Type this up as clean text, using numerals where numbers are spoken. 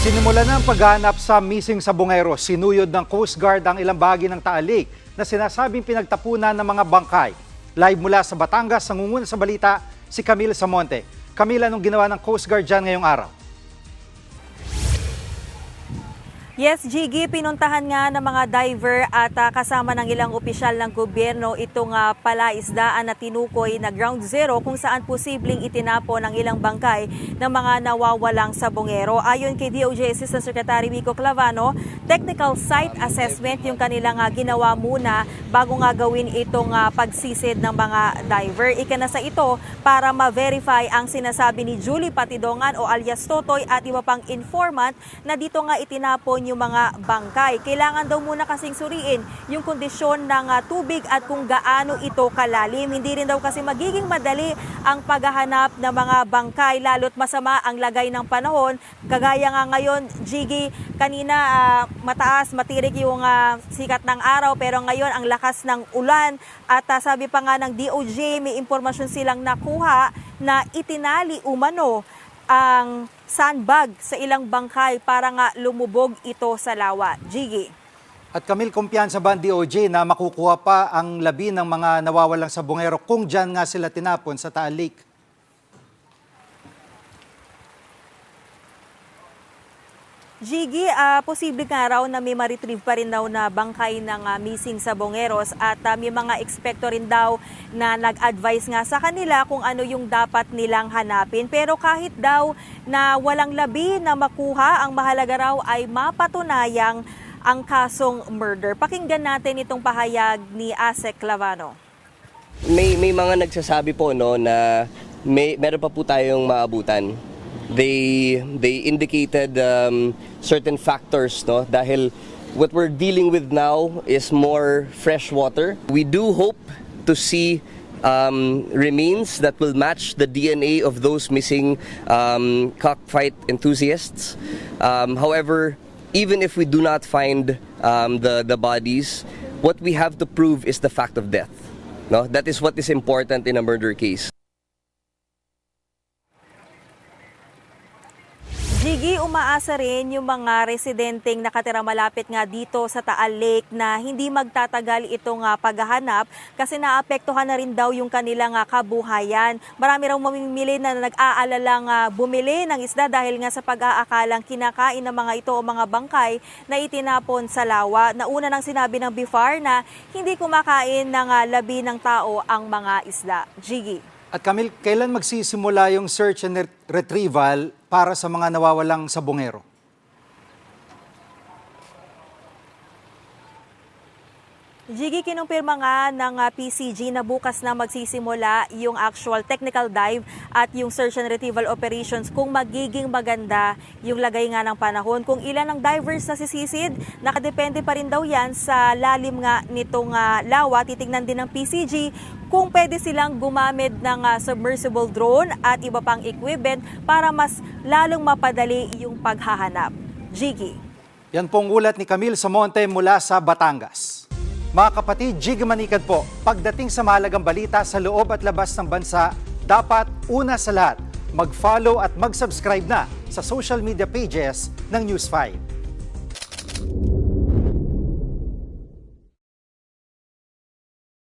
Sinimulan na ang paghahanap sa missing sabongero. Sinuyod ng Coast Guard ang ilang bahagi ng Taal Lake na sinasabing pinagtapunan ng mga bangkay. Live mula sa Batangas, nangunguna sa balita si Camille Samonte. Camille, anong ginawa ng Coast Guard dyan ngayong araw? Yes, Gigi, pinuntahan nga ng mga diver at kasama ng ilang opisyal ng gobyerno itong palaisdaan na tinukoy na ground zero kung saan posibleng itinapo ng ilang bangkay ng mga nawawalang sabongero. Ayon kay DOJ Assistant Secretary Mico Clavano, technical site assessment yung kanilang ginawa muna bago nga gawin itong pagsisid ng mga diver. Ikinasa ito para ma-verify ang sinasabi ni Julie Patidongan o alias Totoy at iba pang informant na dito nga itinapon yung mga bangkay. Kailangan daw muna kasing suriin yung kondisyon ng tubig at kung gaano ito kalalim. Hindi rin daw kasi magiging madali ang paghahanap ng mga bangkay lalo't masama ang lagay ng panahon. Kagaya nga ngayon, Gigi, kanina mataas, matirik yung sikat ng araw pero ngayon ang lakas ng ulan at sabi pa nga ng DOJ may impormasyon silang nakuha na itinali umano ang sandbag sa ilang bangkay para nga lumubog ito sa lawa. Gigi. At Camille, kumpiyansa ba ang DOJ na makukuha pa ang labi ng mga nawawalang sabongero kung dyan nga sila tinapon sa Taal Lake? Gigi, posible nga raw na may ma-retrieve pa rin daw na bangkay ng missing sabongeros at may mga ekspekto rin daw na nag-advise nga sa kanila kung ano yung dapat nilang hanapin. Pero kahit daw na walang labi na makuha, ang mahalaga raw ay mapatunayang ang kasong murder. Pakinggan natin itong pahayag ni Asek Clavano. May mga nagsasabi po no na meron pa po tayong maabutan. They indicated certain factors no dahil what we're dealing with now is more fresh water. We do hope to see remains that will match the DNA of those missing cockfight enthusiasts. However, even if we do not find the bodies, what we have to prove is the fact of death. No, that is what is important in a murder case. Gigi, umaasa rin yung mga residenteng nakatira malapit nga dito sa Taal Lake na hindi magtatagal itong paghahanap kasi naapektuhan na rin daw yung kanilang kabuhayan. Marami raw mamimili na nag-aalalang bumili ng isda dahil nga sa pag-aakalang kinakain ng mga ito o mga bangkay na itinapon sa lawa. Nauna nang sinabi ng BIFAR na hindi kumakain ng labi ng tao ang mga isda. Gigi. At Camille, kailan magsisimula yung search and retrieval para sa mga nawawalang sabongero? Gigi, kinumpirma nga ng PCG na bukas na magsisimula yung actual technical dive at yung search and retrieval operations kung magiging maganda yung lagay nga ng panahon. Kung ilan ang divers na sisisid, nakadepende pa rin daw yan sa lalim nga nitong lawa. Titignan din ng PCG kung pwede silang gumamit ng submersible drone at iba pang equipment para mas lalong mapadali yung paghahanap. Gigi. Yan pong ulat ni Camille Samonte mula sa Batangas. Mga kapatid, Gigi Manikad po, pagdating sa mahalagang balita sa loob at labas ng bansa, dapat una sa lahat, mag-follow at mag-subscribe na sa social media pages ng News 5.